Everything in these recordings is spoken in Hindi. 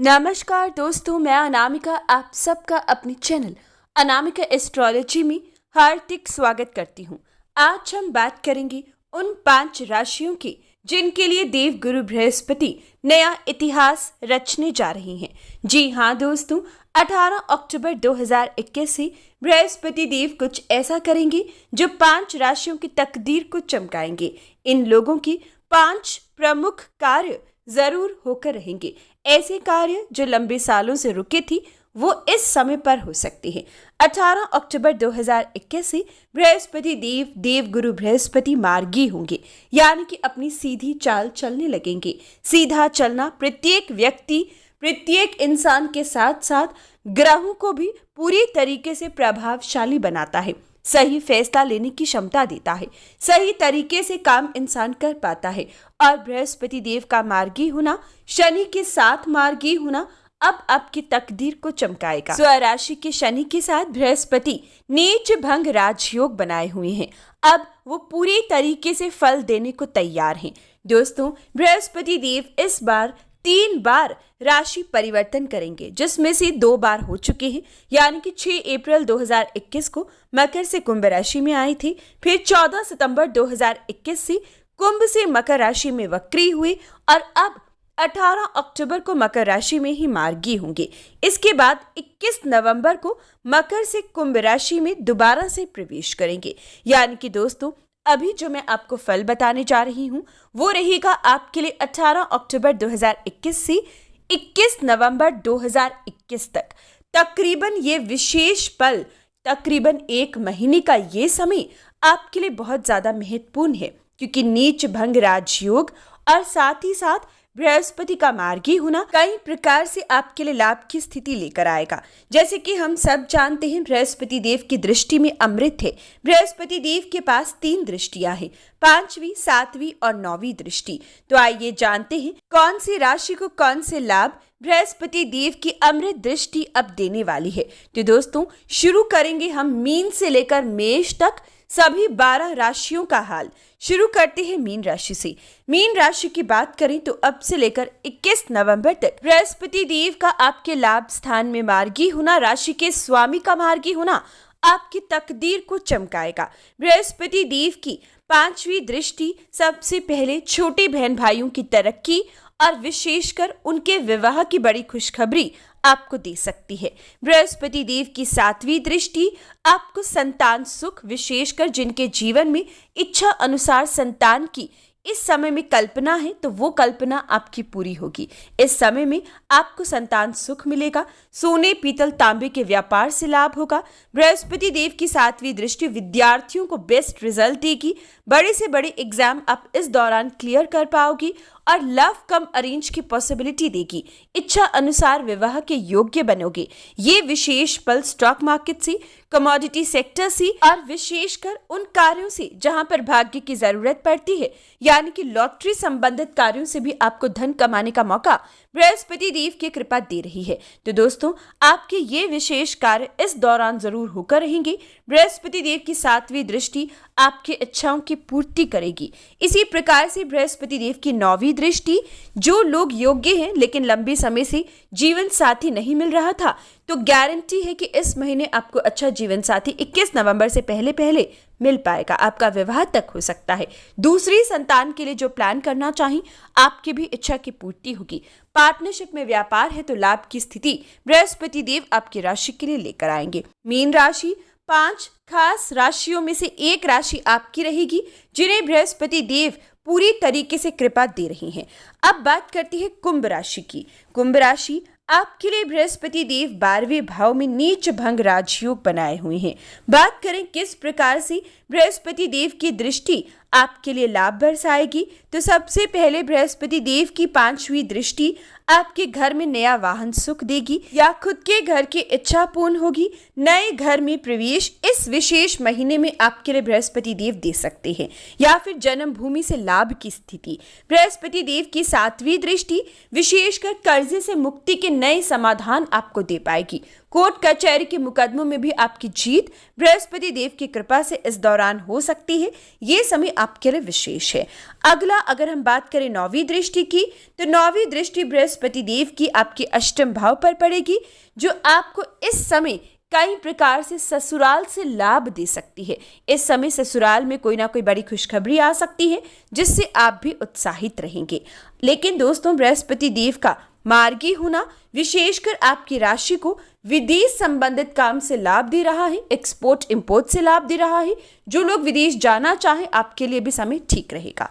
नमस्कार दोस्तों, मैं अनामिका आप सबका अपने चैनल अनामिका एस्ट्रोलॉजी में हार्दिक स्वागत करती हूँ। आज हम बात करेंगे उन 5 राशियों की जिनके लिए देव गुरु बृहस्पति नया इतिहास रचने जा रही हैं। जी हाँ दोस्तों, 18 अक्टूबर 2021 से बृहस्पति देव कुछ ऐसा करेंगे जो 5 राशियों की तकदीर को चमकाएंगे। इन लोगों की 5 प्रमुख कार्य जरूर होकर रहेंगे। ऐसे कार्य जो लंबे सालों से रुके थी वो इस समय पर हो सकते हैं। 18 अक्टूबर 2021 से बृहस्पति देव गुरु बृहस्पति मार्गी होंगे, यानी कि अपनी सीधी चाल चलने लगेंगे। सीधा चलना प्रत्येक व्यक्ति, प्रत्येक इंसान के साथ साथ ग्रहों को भी पूरी तरीके से प्रभावशाली बनाता है। सही फैसला लेने की क्षमता देता है, सही तरीके से काम इंसान कर पाता है। और बृहस्पति देव का मार्गी होना, शनि के साथ मार्गी होना अब आपकी तकदीर को चमकाएगा। स्वराशि के शनि के साथ बृहस्पति नीच भंग राजयोग बनाए हुए हैं। अब वो पूरी तरीके से फल देने को तैयार हैं। दोस्तों, बृहस्पति देव इस बार 3 बार राशि परिवर्तन करेंगे, जिसमें से 2 बार हो चुके हैं, यानी कि 6 अप्रैल 2021 को मकर से कुंभ राशि में आए थे, फिर 14 सितंबर 2021 से कुंभ से मकर राशि में वक्री हुए और अब 18 अक्टूबर को मकर राशि में ही मार्गी होंगे। इसके बाद 21 नवंबर को मकर से कुंभ राशि में दोबारा से प्रवेश करेंगे। यानी कि दोस्तों, अभी जो मैं आपको फल बताने जा रही हूँ वो रहेगा आपके लिए 18 अक्टूबर 2021 से 21 नवंबर 2021 तक। तकरीबन ये विशेष पल, तकरीबन 1 महीने का ये समय आपके लिए बहुत ज्यादा महत्वपूर्ण है, क्योंकि नीच भंग राजयोग और साथ ही साथ बृहस्पति का मार्गी होना कई प्रकार से आपके लिए लाभ की स्थिति लेकर आएगा। जैसे कि हम सब जानते हैं, बृहस्पति देव की दृष्टि में अमृत है। बृहस्पति देव के पास 3 दृष्टियां हैं, 5वीं, 7वीं और 9वीं दृष्टि। तो आइए जानते हैं कौन सी राशि को कौन से लाभ बृहस्पति देव की अमृत दृष्टि अब देने वाली है। तो दोस्तों, शुरू करेंगे हम मीन से लेकर मेष तक सभी 12 राशियों का हाल। शुरू करते हैं मीन राशि से। मीन राशि की बात करें तो अब से लेकर 21 नवंबर तक बृहस्पति देव का आपके लाभ स्थान में मार्गी होना, राशि के स्वामी का मार्गी होना आपकी तकदीर को चमकाएगा। बृहस्पति देव की 5वीं दृष्टि सबसे पहले छोटे बहन भाइयों की तरक्की और विशेषकर उनके विवाह की बड़ी खुशखबरी आपको दे सकती है। बृहस्पति देव की 7वीं दृष्टि आपको संतान सुख, विशेषकर जिनके जीवन में इच्छा अनुसार संतान की इस समय में कल्पना है तो वो कल्पना आपकी पूरी होगी। इस समय में आपको संतान सुख मिलेगा। सोने, पीतल, तांबे के व्यापार से लाभ होगा। बृहस्पति देव की 7वीं दृष्टि विद्यार्थियों को बेस्ट रिजल्ट देगी। बड़े से बड़े एग्जाम आप इस दौरान क्लियर कर पाओगी और लव कम अरेंज की पॉसिबिलिटी देगी। इच्छा अनुसार विवाह के योग्य बनोगे। ये विशेष पल स्टॉक मार्केट से, कमोडिटी सेक्टर से और विशेषकर उन कार्यों से जहां पर भाग्य की जरूरत पड़ती है, यानी कि लॉटरी संबंधित कार्यों से भी आपको धन कमाने का मौका बृहस्पति देव की कृपा दे रही है। तो दोस्तों, आपके ये विशेष कार्य इस दौरान जरूर होकर रहेंगे। बृहस्पति देव की 7वीं दृष्टि आपकी इच्छाओं की पूर्ति करेगी। इसी प्रकार से बृहस्पति देव की 9वीं दृष्टि, जो लोग योग्य हैं लेकिन लंबे समय से जीवन साथी नहीं मिल रहा था, तो गारंटी है कि इस महीने आपको अच्छा जीवन साथी 21 नवंबर से पहले पहले मिल पाएगा। आपका विवाह तक हो सकता है। दूसरी संतान के लिए जो प्लान करना चाहें, आपकी भी इच्छा की पूर्ति होगी। पार्टनरशिप में व्यापार है तो लाभ की स्थिति बृहस्पति देव आपकी राशि के लिए लेकर आएंगे। मीन राशि 5 खास राशियों में से एक राशि आपकी रहेगी जिन्हें बृहस्पति देव पूरी तरीके से कृपा दे रही हैं। अब बात करती है कुंभ राशि की। कुंभ राशि आपके लिए बृहस्पति देव 12वें भाव में नीच भंग राजयोग बनाए हुए हैं। बात करें किस प्रकार से बृहस्पति देव की दृष्टि आपके लिए लाभ बरसाएगी, तो सबसे पहले बृहस्पति देव की 5वीं दृष्टि आपके घर में नया वाहन सुख देगी या खुद के घर की इच्छा पूर्ण होगी। नए घर में प्रवेश इस विशेष महीने में आपके लिए बृहस्पति देव दे सकते हैं, या फिर जन्म भूमि से लाभ की स्थिति। बृहस्पति देव की 7वीं दृष्टि विशेषकर कर्जे से मुक्ति के नए समाधान आपको दे पाएगी। कोर्ट कचहरी के मुकदमों में भी आपकी जीत बृहस्पति देव की कृपा से इस दौरान हो सकती है। ये समय आपके लिए विशेष है। अगला अगर हम बात करें 9वीं दृष्टि की, तो 9वीं दृष्टि बृहस्पति देव की आपके अष्टम भाव पर पड़ेगी, जो आपको इस समय कई प्रकार से ससुराल से लाभ दे सकती है। इस समय ससुराल में कोई ना कोई बड़ी खुशखबरी आ सकती है, जिससे आप भी उत्साहित रहेंगे। लेकिन दोस्तों, बृहस्पति देव का मार्गी होना विशेषकर आपकी राशि को विदेश संबंधित काम से लाभ दे रहा है, एक्सपोर्ट इंपोर्ट से लाभ दे रहा है। जो लोग विदेश जाना चाहें, आपके लिए भी समय ठीक रहेगा।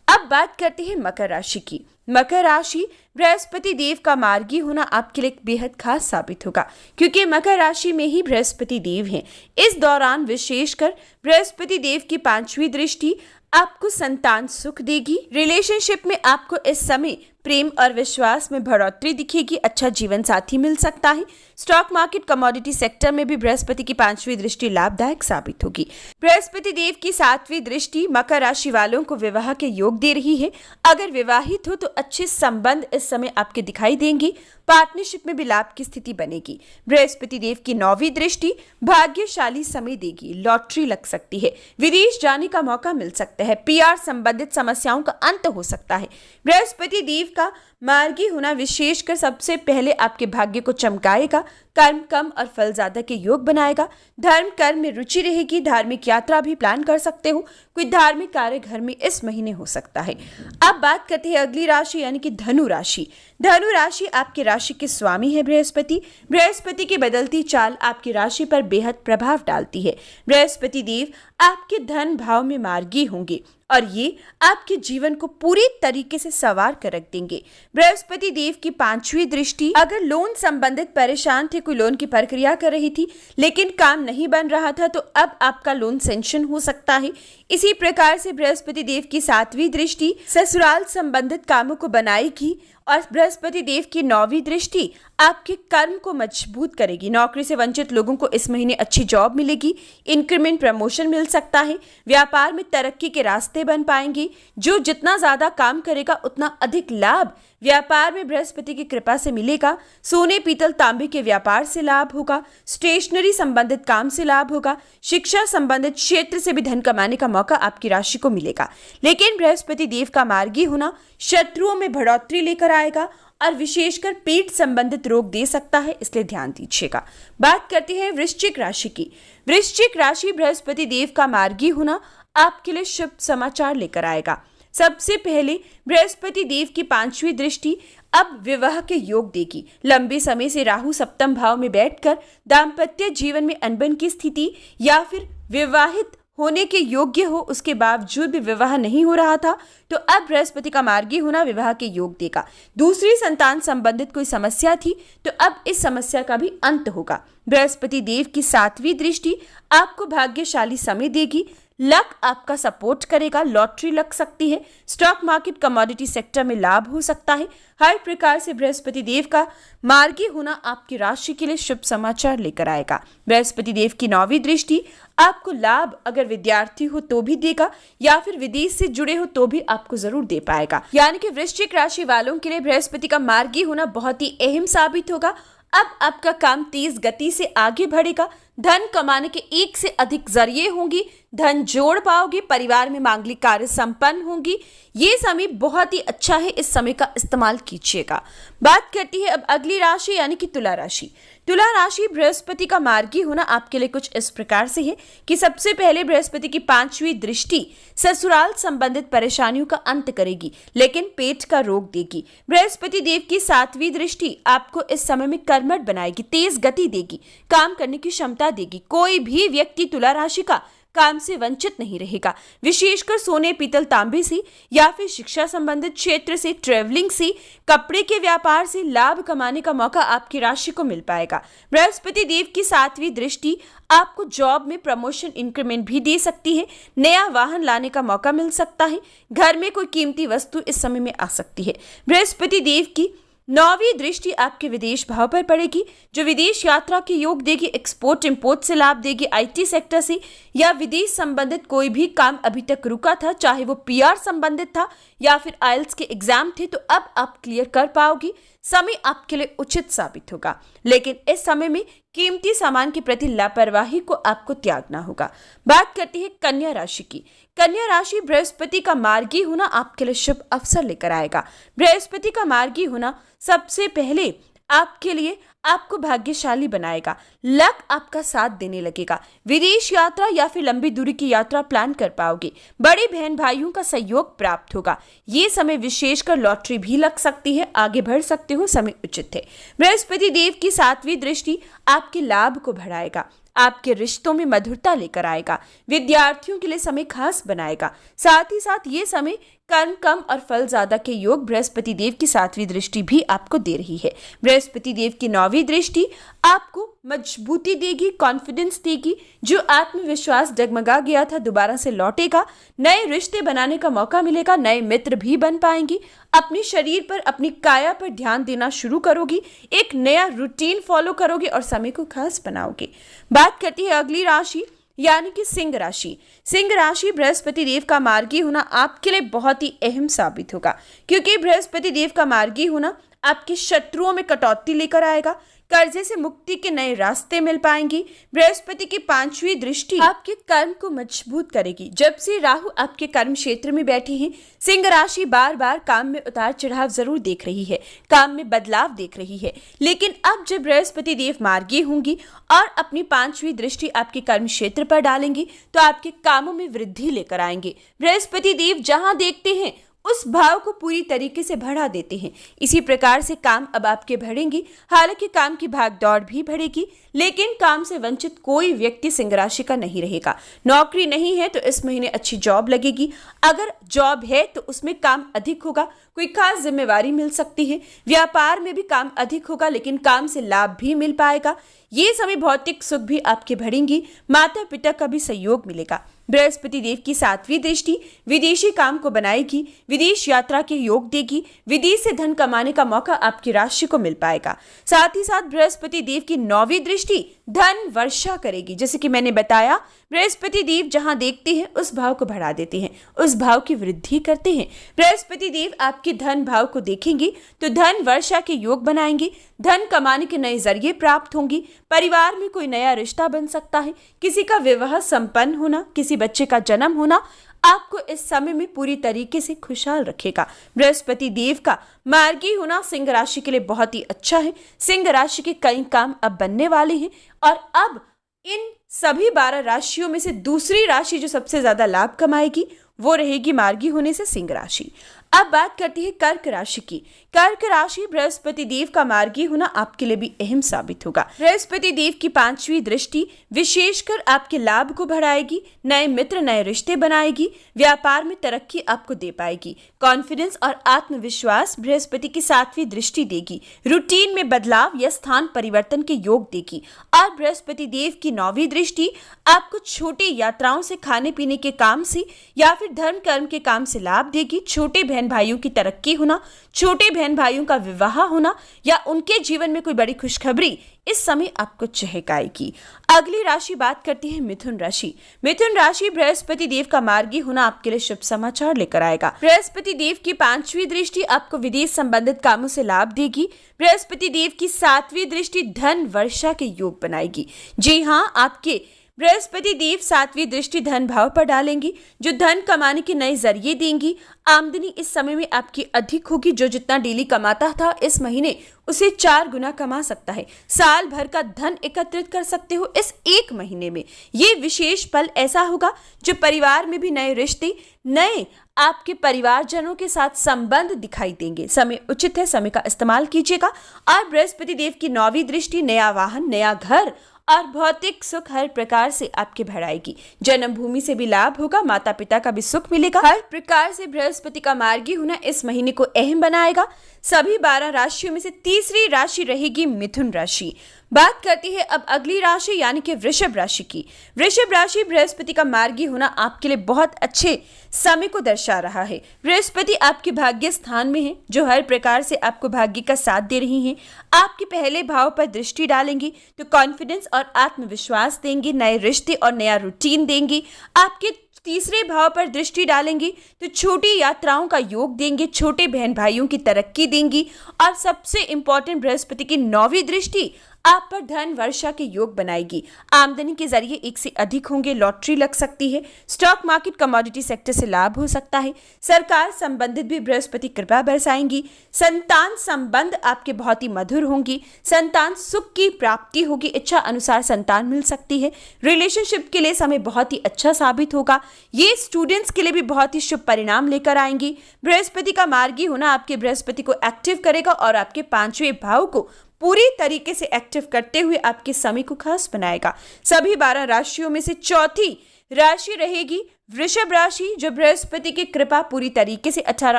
अब बात करते हैं मकर राशि की। मकर राशि बृहस्पति देव का मार्गी होना आपके लिए बेहद खास साबित होगा, क्योंकि मकर राशि में ही बृहस्पति देव हैं। इस दौरान विशेषकर बृहस्पति देव की 5वीं दृष्टि आपको संतान सुख देगी। रिलेशनशिप में आपको इस समय प्रेम और विश्वास में बढ़ोतरी दिखेगी। अच्छा जीवन साथी मिल सकता है। स्टॉक मार्केट कमोडिटी सेक्टर में भी बृहस्पति की 5वीं दृष्टि लाभदायक साबित होगी। बृहस्पति देव की 7वीं दृष्टि मकर राशि वालों को विवाह के योग दे रही है। अगर विवाहित हो तो अच्छे संबंध इस समय आपके दिखाई देंगे। पार्टनरशिप में भी लाभ की स्थिति बनेगी। बृहस्पति देव की 9वीं दृष्टि भाग्यशाली समय देगी। लॉटरी लग सकती है। विदेश जाने का मौका मिल सकता है। पीआर संबंधित समस्याओं का अंत हो सकता है। बृहस्पति देव का मार्गी होना विशेषकर सबसे पहले आपके भाग्य को चमकाएगा। कर्म कम और फल ज्यादा के योग बनाएगा। धर्म कर्म में रुचि रहेगी। धार्मिक यात्रा भी प्लान कर सकते हो। कोई धार्मिक कार्य घर में इस महीने हो सकता है। अब बात करते हैं अगली राशि यानी कि धनु राशि। धनु राशि आपकी राशि के स्वामी है बृहस्पति। बृहस्पति की बदलती चाल आपकी राशि पर बेहद प्रभाव डालती है। बृहस्पति देव आपके धन भाव में मार्गी होंगे और ये आपके जीवन को पूरी तरीके से संवार कर रख देंगे। बृहस्पति देव की 5वीं दृष्टि, अगर लोन संबंधित परेशान थे, कोई लोन की प्रक्रिया कर रही थी लेकिन काम नहीं बन रहा था, तो अब आपका लोन सैंक्शन हो सकता है। इसी प्रकार से बृहस्पति देव की 7वीं दृष्टि ससुराल संबंधित कामों को बनाएगी और बृहस्पति देव की 9वीं दृष्टि आपके कर्म को मजबूत करेगी। नौकरी से वंचित लोगों को इस महीने अच्छी जॉब मिलेगी। इंक्रीमेंट प्रमोशन मिल सकता है। व्यापार में तरक्की के रास्ते बन पाएंगे। जो जितना ज्यादा काम करेगा उतना अधिक लाभ व्यापार में बृहस्पति की कृपा से मिलेगा। सोने पीतल तांबे के व्यापार से लाभ होगा। स्टेशनरी संबंधित काम से लाभ होगा। शिक्षा संबंधित क्षेत्र से भी धन कमाने का मौका आपकी राशि को मिलेगा। लेकिन बृहस्पति देव का मार्गी होना शत्रुओं में बढ़ोतरी लेकर आएगा और विशेषकर पेट संबंधित रोग दे सकता है, इसलिए ध्यान दीजिएगा। बात करते हैं वृश्चिक राशि की। वृश्चिक राशि बृहस्पति देव का मार्गी होना आपके लिए शुभ समाचार लेकर आएगा। सबसे पहले बृहस्पति देव की 5वीं दृष्टि अब विवाह के योग देगी। लंबे समय से राहु सप्तम भाव में बैठकर दाम्पत्य जीवन में अनबन की स्थिति या फिर विवाहित होने के योग्य हो, उसके बावजूद भी विवाह नहीं हो रहा था, तो अब बृहस्पति का मार्गी होना विवाह के योग देगा। दूसरी संतान संबंधित कोई समस्या थी तो अब इस समस्या का भी अंत होगा। बृहस्पति देव की 7वीं दृष्टि आपको भाग्यशाली समय देगी। लक आपका सपोर्ट करेगा। लॉटरी लग सकती है। स्टॉक मार्केट कमोडिटी सेक्टर में लाभ हो सकता है। हर प्रकार से बृहस्पति देव का मार्गी होना आपकी राशि के लिए शुभ समाचार लेकर आएगा। बृहस्पति देव की 9वीं दृष्टि आपको लाभ अगर विद्यार्थी हो तो भी देगा या फिर विदेश से जुड़े हो तो भी आपको जरूर दे पाएगा। यानी कि वृश्चिक राशि वालों के लिए बृहस्पति का मार्गी होना बहुत ही अहम साबित होगा। अब आपका काम तेज गति से आगे बढ़ेगा। धन कमाने के एक से अधिक जरिए होंगे। धन जोड़ पाओगे। परिवार में मांगलिक कार्य संपन्न होंगी। ये समय बहुत ही अच्छा है। इस समय का इस्तेमाल कीजिएगा। बात करती है अब अगली राशि यानी कि तुला राशि। तुला राशि बृहस्पति का मार्गी होना आपके लिए कुछ इस प्रकार से है कि सबसे पहले बृहस्पति की 5वीं दृष्टि ससुराल संबंधित परेशानियों का अंत करेगी, लेकिन पेट का रोग देगी। बृहस्पति देव की 7वीं दृष्टि आपको इस समय में कर्मठ बनाएगी, तेज गति देगी, काम करने की क्षमता देगी। कोई भी व्यक्ति तुला राशि का काम से वंचित नहीं रहेगा। विशेषकर सोने पीतल तांबे से या फिर शिक्षा संबंधित क्षेत्र से, ट्रेवलिंग से, कपड़े के व्यापार से लाभ कमाने का मौका आपकी राशि को मिल पाएगा। बृहस्पति देव की 7वीं दृष्टि आपको जॉब में प्रमोशन इंक्रीमेंट भी दे सकती है। नया वाहन लाने का मौका मिल सकता है। घर में कोई कीमती वस्तु इस समय में आ सकती है। बृहस्पति देव की 9वीं दृष्टि आपके विदेश भाव पर पड़ेगी, जो विदेश यात्रा के योग देगी। एक्सपोर्ट इंपोर्ट से लाभ देगी। आईटी सेक्टर से या विदेश संबंधित कोई भी काम अभी तक रुका था, चाहे वो पीआर संबंधित था या फिर आइल्स के एग्जाम थे तो अब आप क्लियर कर पाओगी। समय आपके लिए उचित साबित होगा, लेकिन इस समय में कीमती सामान के प्रति लापरवाही को आपको त्यागना होगा। बात करती है कन्या राशि की। कन्या राशि, बृहस्पति का मार्गी होना आपके लिए शुभ अवसर लेकर आएगा। बृहस्पति का मार्गी होना सबसे पहले आपके लिए आपको भाग्यशाली बनाएगा। लक आपका साथ देने लगेगा। विदेश यात्रा या फिर लंबी दूरी की यात्रा प्लान कर पाओगे। बड़े बहन भाइयों का सहयोग प्राप्त होगा। ये समय विशेषकर लॉटरी भी लग सकती है, आगे बढ़ सकते हो, समय उचित है। बृहस्पति देव की 7वीं दृष्टि आपके लाभ को बढ़ाएगा, आपके रिश्तों में मधुरता लेकर आएगा। विद्यार्थियों के लिए समय खास बनाएगा। साथ ही साथ ये समय कर्म कम और फल ज्यादा के योग बृहस्पति देव की 7वीं दृष्टि भी आपको दे रही है। बृहस्पति देव की 9वीं दृष्टि आपको मजबूती देगी, कॉन्फिडेंस देगी। जो आत्मविश्वास डगमगा गया था दोबारा से लौटेगा। नए रिश्ते बनाने का मौका मिलेगा, नए मित्र भी बन पाएंगी। अपने शरीर पर, अपनी काया पर ध्यान देना शुरू करोगी। एक नया रूटीन फॉलो करोगे और समय को खास बनाओगे। बात करती है अगली राशि यानी कि सिंह राशि। सिंह राशि, बृहस्पति देव का मार्गी होना आपके लिए बहुत ही अहम साबित होगा, क्योंकि बृहस्पति देव का मार्गी होना आपके शत्रुओं में कटौती लेकर आएगा। कर्जे से मुक्ति के नए रास्ते मिल पाएंगी। बृहस्पति की 5वीं दृष्टि आपके कर्म को मजबूत करेगी। जब से राहु आपके कर्म क्षेत्र में बैठे हैं, सिंह राशि बार बार काम में उतार चढ़ाव जरूर देख रही है, काम में बदलाव देख रही है, लेकिन अब जब बृहस्पति देव मार्गी होंगी और अपनी 5वीं दृष्टि आपके कर्म क्षेत्र पर डालेंगी तो आपके कामों में वृद्धि लेकर आएंगे। बृहस्पति देव जहां देखते हैं उस भाव को पूरी तरीके से बढ़ा देते हैं। इसी प्रकार से काम अब आपके बढ़ेंगी। हालांकि काम की भागदौड़ भी बढ़ेगी, लेकिन काम से वंचित कोई व्यक्ति सिंह राशि का नहीं रहेगा। नौकरी नहीं है तो इस महीने अच्छी जॉब लगेगी। अगर जॉब है तो उसमें काम अधिक होगा, कोई खास जिम्मेवारी मिल सकती है। व्यापार में भी काम अधिक होगा, लेकिन काम से लाभ भी मिल पाएगा। ये समय भौतिक सुख भी आपके बढ़ेंगी। माता पिता का भी सहयोग मिलेगा। बृहस्पति देव की 7वीं दृष्टि विदेशी काम को बनाएगी, विदेश यात्रा के योग देगी। विदेश से धन कमाने का मौका आपकी राशि को मिल पाएगा। साथ ही साथ बृहस्पति देव की 9वीं दृष्टि धन वर्षा करेगी। जैसे कि मैंने बताया, बृहस्पति देव जहां देखते हैं उस भाव को बढ़ा देते हैं, उस भाव की वृद्धि करते हैं। बृहस्पति देव आपके धन भाव को देखेंगे तो धन वर्षा के योग बनाएंगे। धन कमाने के नए जरिए प्राप्त होंगी। परिवार में कोई नया रिश्ता बन सकता है। किसी का विवाह संपन्न होना, किसी बच्चे का जन्म होना आपको इस समय में पूरी तरीके से खुशहाल रखेगा। बृहस्पति देव का मार्गी होना सिंह राशि के लिए बहुत ही अच्छा है। सिंह राशि के कई काम अब बनने वाले हैं और अब इन सभी 12 राशियों में से दूसरी राशि जो सबसे ज्यादा लाभ कमाएगी वो रहेगी मार्गी होने से सिंह राशि। अब बात करती है कर्क राशि की। कर्क राशि, बृहस्पति देव का मार्गी होना आपके लिए भी अहम साबित होगा। बृहस्पति देव की 5वीं दृष्टि विशेषकर आपके लाभ को बढ़ाएगी, नए मित्र, नए रिश्ते बनाएगी। व्यापार में तरक्की आपको दे पाएगी। कॉन्फिडेंस और आत्मविश्वास बृहस्पति की 7वीं दृष्टि देगी। रूटीन में बदलाव या स्थान परिवर्तन के योग देगी। और बृहस्पति देव की 9वीं दृष्टि आपको छोटी यात्राओं से, खाने पीने के काम से या फिर धर्म कर्म के काम से लाभ देगी। छोटे बहन भाइयों की तरक्की होना, छोटे बहन भाइयों का विवाह होना या उनके जीवन में कोई बड़ी खुशखबरी इस समय आपको चहकाएगी। अगली राशि बात करती है मिथुन राशि। मिथुन राशि, बृहस्पति देव का मार्गी होना आपके लिए शुभ समाचार लेकर आएगा। बृहस्पति देव की 5वीं दृष्टि आपको विदेश संबंधित कामों से लाभ देगी। बृहस्पति देव की 7वीं दृष्टि धन वर्षा के योग बनाएगी। जी हाँ, आपके बृहस्पति देव 7वीं दृष्टि धन भाव पर डालेंगी, जो धन कमाने के नए जरिए देंगी। आमदनी इस समय में आपकी अधिक होगी। जो जितना डेली कमाता था इस महीने उसे 4 गुना कमा सकता है। साल भर का धन एकत्रित कर सकते हो इस एक महीने में। ये विशेष पल ऐसा होगा जो परिवार में भी नए रिश्ते, नए आपके परिवारजनों के साथ संबंध दिखाई देंगे। समय उचित है, समय का इस्तेमाल कीजिएगा। और बृहस्पति देव की 9वीं दृष्टि नया वाहन, नया घर और भौतिक सुख हर प्रकार से आपके बढ़ाएगी। जन्मभूमि से भी लाभ होगा, माता पिता का भी सुख मिलेगा। हर प्रकार से बृहस्पति का मार्गी होना इस महीने को अहम बनाएगा। सभी 12 राशियों में से तीसरी राशि रहेगी मिथुन राशि। बात करती है अब अगली राशि यानी कि वृषभ राशि की। वृषभ राशि, बृहस्पति का मार्गी होना आपके लिए बहुत अच्छे समय को दर्शा रहा है। बृहस्पति आपके भाग्य स्थान में है, जो हर प्रकार से आपको भाग्य का साथ दे रही हैं। आपके पहले भाव पर दृष्टि डालेंगी तो कॉन्फिडेंस और आत्मविश्वास देंगी, नए रिश्ते और नया रूटीन देंगी। आपके तीसरे भाव पर दृष्टि डालेंगी तो छोटी यात्राओं का योग देंगे, छोटे बहन भाइयों की तरक्की देंगी। और सबसे इंपॉर्टेंट, बृहस्पति की 9वीं दृष्टि आप पर धन वर्षा के योग बनाएगी। आमदनी के जरिए एक से अधिक होंगे, लॉटरी लग सकती है, स्टॉक मार्केट कमोडिटी सेक्टर से लाभ हो सकता है, सरकार संबंधित भी बृहस्पति कृपा बरसाएंगी। संतान संबंध आपके बहुत ही मधुर होंगी, संतान सुख की प्राप्ति होगी, इच्छा अनुसार संतान मिल सकती है। रिलेशनशिप के लिए समय बहुत ही अच्छा साबित होगा, ये स्टूडेंट्स के लिए भी बहुत ही शुभ परिणाम लेकर आएंगी। बृहस्पति का मार्गी होना आपके बृहस्पति को एक्टिव करेगा और आपके 5वें भाव को पूरी तरीके से एक्टिव करते हुए आपके समय को खास बनाएगा। सभी 12 राशियों में से चौथी राशि रहेगी वृषभ राशि, जो बृहस्पति की कृपा पूरी तरीके से 18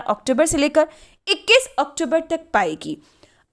अक्टूबर से लेकर 21 अक्टूबर तक पाएगी।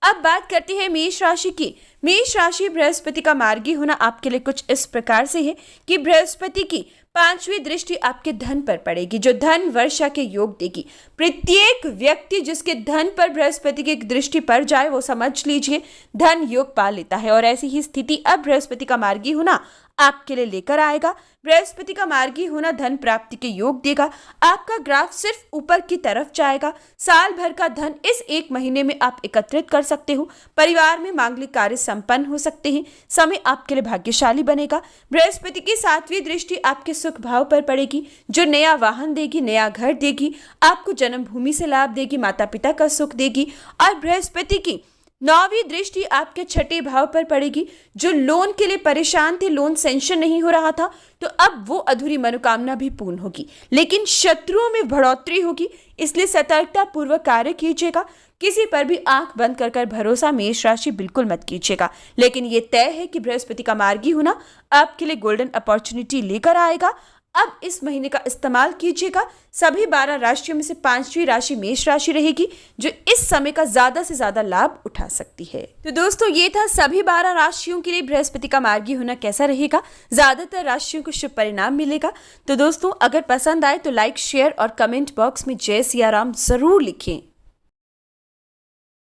अब बात करते हैं मेष राशि की। मेष राशि, बृहस्पति का मार्गी होना आपके लिए कुछ इस प्रकार से है कि बृहस्पति की 5वीं दृष्टि आपके धन पर पड़ेगी, जो धन वर्षा के योग देगी। प्रत्येक व्यक्ति जिसके धन पर बृहस्पति की दृष्टि पड़ जाए वो समझ लीजिए धन योग पा लेता है, और ऐसी ही स्थिति अब बृहस्पति का मार्गी होना आपके लिए लेकर आएगा। बृहस्पति का मार्गी होना धन प्राप्ति के योग देगा, आपका ग्राफ सिर्फ ऊपर की तरफ जाएगा। साल भर का धन इस एक महीने में आप एकत्रित कर सकते हो, परिवार में मांगलिक कार्य संपन्न हो सकते हैं, समय आपके लिए भाग्यशाली बनेगा। बृहस्पति की 7वीं दृष्टि आपके सुख भाव पर पड़ेगी, जो नया वाहन देगी, नया घर देगी, आपको जन्मभूमि से लाभ देगी, माता पिता का सुख देगी। और बृहस्पति की 9वीं दृष्टि आपके 6ठे भाव पर पड़ेगी, जो लोन के लिए परेशान थे, लोन सेंक्शन नहीं हो रहा था, तो अब वो अधूरी मनोकामना भी पूर्ण होगी। लेकिन शत्रुओं में बढ़ोतरी होगी, इसलिए सतर्कता पूर्वक कार्य कीजिएगा। किसी पर भी आंख बंद कर भरोसा मेष राशि बिल्कुल मत कीजिएगा। लेकिन ये तय है कि बृहस्पति का मार्गी होना आपके लिए गोल्डन अपॉर्चुनिटी लेकर आएगा। अब इस महीने का इस्तेमाल कीजिएगा। सभी 12 राशियों में से 5वीं राशि मेष राशि रहेगी, जो इस समय का ज्यादा से ज्यादा लाभ उठा सकती है। तो दोस्तों, ये था सभी 12 राशियों के लिए बृहस्पति का मार्गी होना कैसा रहेगा। ज्यादातर राशियों को शुभ परिणाम मिलेगा। तो दोस्तों, अगर पसंद आए तो लाइक, शेयर और कमेंट बॉक्स में जय सिया राम जरूर लिखें।